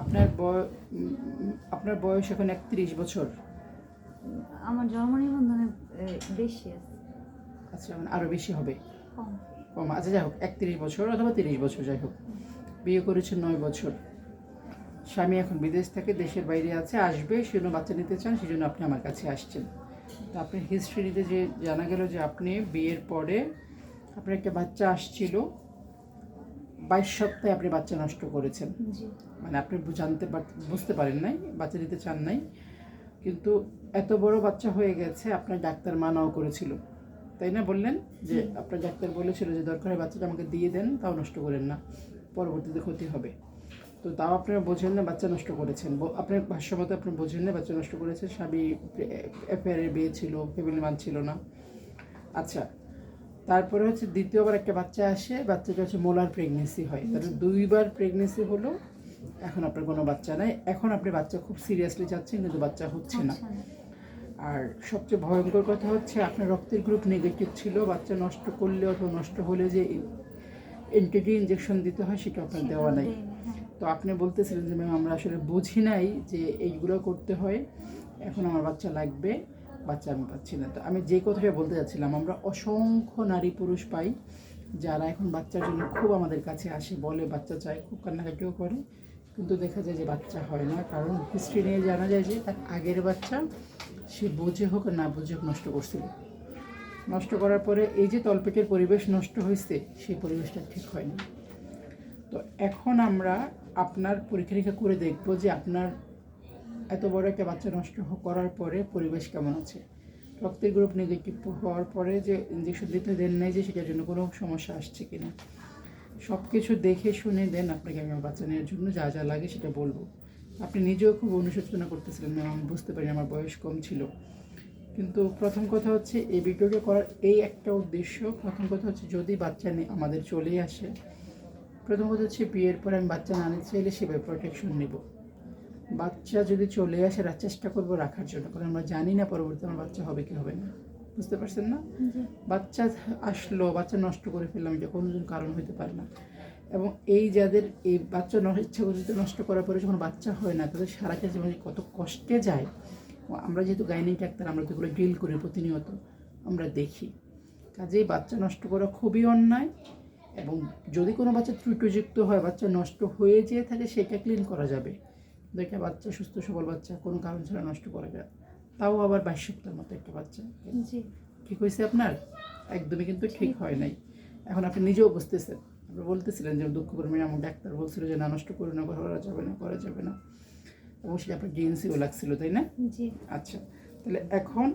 আপনার বয়স এখন 31 বছর। আমার জন্ম নিবন্ধনে বেশি আছে। আচ্ছা, মানে আরও বেশি হবে। কম। কম, আচ্ছা যাই হোক, 31 বছর অথবা 30 বছর, যাই হোক। বিয়ে করেছেন 9 বছর। স্বামী এখন বিদেশ থেকে, দেশের বাইরে আছে, আসবে, সেজন্য বাচ্চা নিতে চান, সেজন্য আপনি আমার কাছে আসছেন। তো আপনার হিস্ট্রিতে যে জানা গেল যে আপনি বিয়ের পরে আপনার একটা বাচ্চা আসছিল, 22 সপ্তাহে আপনি বাচ্চা নষ্ট করেছেন। মানে আপনি বুঝতে পারেন নাই, বাচ্চা নিতে চান নাই, কিন্তু এত বড় বাচ্চা হয়ে গেছে, আপনার ডাক্তার মানাও করেছিল, তাই না? বললেন যে আপনার ডাক্তার বলেছিল যে দরকার হয় বাচ্চাটা আমাকে দিয়ে দেন, তাও নষ্ট করেন না, পরবর্তীতে ক্ষতি হবে। তো তাও আপনারা বোঝেন না, বাচ্চা নষ্ট করেছেন। আপনার ভাষ্যমতে আপনি বোঝেন না, বাচ্চা নষ্ট করেছেন। স্বামী অ্যাফেয়ারের বিয়ে ছিল, ফ্যামিলি মান ছিল না। আচ্ছা, তারপরে হচ্ছে দ্বিতীয়বার একটা বাচ্চা আসে, বাচ্চাটা হচ্ছে মোলার প্রেগনেন্সি হয়, তাহলে 2বার প্রেগনেন্সি হলো। এখন আপনার কোনো বাচ্চা নাই, এখন আপনি বাচ্চা খুব সিরিয়াসলি চাচ্ছেন, কিন্তু বাচ্চা হচ্ছে না। আর সবচেয়ে ভয়ঙ্কর কথা হচ্ছে আপনার রক্তের গ্রুপ নেগেটিভ ছিল, বাচ্চা নষ্ট করলে অথবা নষ্ট হলে যে এনটিডি ইঞ্জেকশন দিতে হয় সেটা আপনার দেওয়া নাই। তো আপনি বলতেছিলেন যে ম্যাম আমরা আসলে বুঝি নাই যে এইগুলো করতে হয়, এখন আমার বাচ্চা লাগবে, বাচ্চা আমি পাচ্ছি না। তো আমি যে কথাটা বলতে যাচ্ছিলাম, আমরা অসংখ্য নারী পুরুষ পাই যারা এখন বাচ্চার জন্য খুব আমাদের কাছে আসে, বলে বাচ্চা চায়, খুব কান্নাকাটিও করে, কিন্তু দেখা যায় যে বাচ্চা হয় না। কারণ হিস্ট্রি নিয়ে জানা যায় যে তার আগের বাচ্চা সে বুঝে হোক আর না বুঝে হোক নষ্ট করছিল। নষ্ট করার পরে এই যে তলপেটের পরিবেশ নষ্ট হয়েছে, সেই পরিবেশটা ঠিক হয়নি। তো এখন আমরা আপনার পরীক্ষা নিরীক্ষা করে দেখব যে আপনার এত বড় একটা বাচ্চা নষ্ট করার পরে পরিবেশ কেমন আছে। রক্তের গ্রুপ নেগেটিভ হওয়ার পরে যে ইঞ্জেকশন দিতে দেন নাই, যে সেটার জন্য কোনো সমস্যা আসছে কিনা, সব কিছু দেখে শুনে দেন আপনাকে আমি বাচ্চা নেওয়ার জন্য যা যা লাগে সেটা বলবো। আপনি নিজেও খুব অনুশোচনা করতেছিলেন, ম্যাম আমি বুঝতে পারি আমার বয়স কম ছিল। কিন্তু প্রথম কথা হচ্ছে এই ভিডিওটা করার এই একটা উদ্দেশ্য, প্রথম কথা হচ্ছে যদি বাচ্চা আমাদের চলে আসে, প্রথম কথা হচ্ছে বিয়ের পরে আমি বাচ্চা না নিতে চাইলে সেভাবে প্রোটেকশন নেব। বাচ্চা যদি চলে আসে চেষ্টা করবো রাখার জন্য, কারণ আমরা জানি না পরবর্তী আমার বাচ্চা হবে কি হবে না, বুঝতে পারছেন না? বাচ্চা আসলো, বাচ্চা নষ্ট করে ফেললাম, এটা কোনোদিন কারণ হতে পারে না। এবং এই যাদের এই বাচ্চা ইচ্ছাকৃত নষ্ট করার পরে যখন বাচ্চা হয় না, তাদের সারাটা জীবনে কত কষ্টে যায়। আমরা যেহেতু গাইনিক ডাক্তার, আমরা তো এগুলো ডিল করি প্রতিনিয়ত, আমরা দেখি। কাজেই বাচ্চা নষ্ট করা খুবই অন্যায়। এবং যদি কোনো বাচ্চা ত্রুটিযুক্ত হয়, বাচ্চা নষ্ট হয়ে যেয়ে থাকে, সেটা ক্লিন করা যাবে। একটা বাচ্চা সুস্থ সবল বাচ্চা কোনো কারণ ছাড়া নষ্ট করা যায়, তাও আবার 22 সপ্তাহের মতো একটা বাচ্চা। ঠিক হয়েছে আপনার? একদমই কিন্তু ঠিক হয় নাই। এখন আপনি নিজেও বুঝতেছেন, আপনি বলতেছিলেন যে দুঃখ করে আমার ডাক্তার বলছিল যে না, নষ্ট করে না, করা যাবে না, করা যাবে না, এবং সেটা আপনার ডিএনসিও লাগছিল, তাই না? আচ্ছা, তাহলে এখন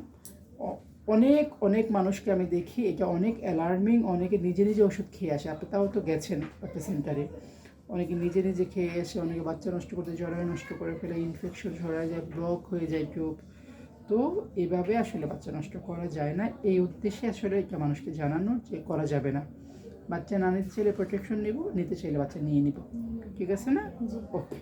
অনেক অনেক মানুষকে আমি দেখি, এটা অনেক অ্যালার্মিং, অনেকে নিজে নিজে ওষুধ খেয়ে আসে। আপনি তাও তো গেছেন একটা সেন্টারে, অনেকে নিজে নিজে খেয়ে এসে অনেকে বাচ্চা নষ্ট করতে জরায়ু নষ্ট করে ফেলে, ইনফেকশন ছড়ায় যায়, ব্লক হয়ে যায় টিউব। তো এভাবে আসলে বাচ্চা নষ্ট করা যায় না, এই উদ্দেশ্যে আসলে এটা মানুষকে জানানো যে করা যাবে না। বাচ্চা না নিতে চাইলে প্রোটেকশন নিব, নিতে চাইলে বাচ্চা নিয়ে নিব, ঠিক আছে না? ওকে।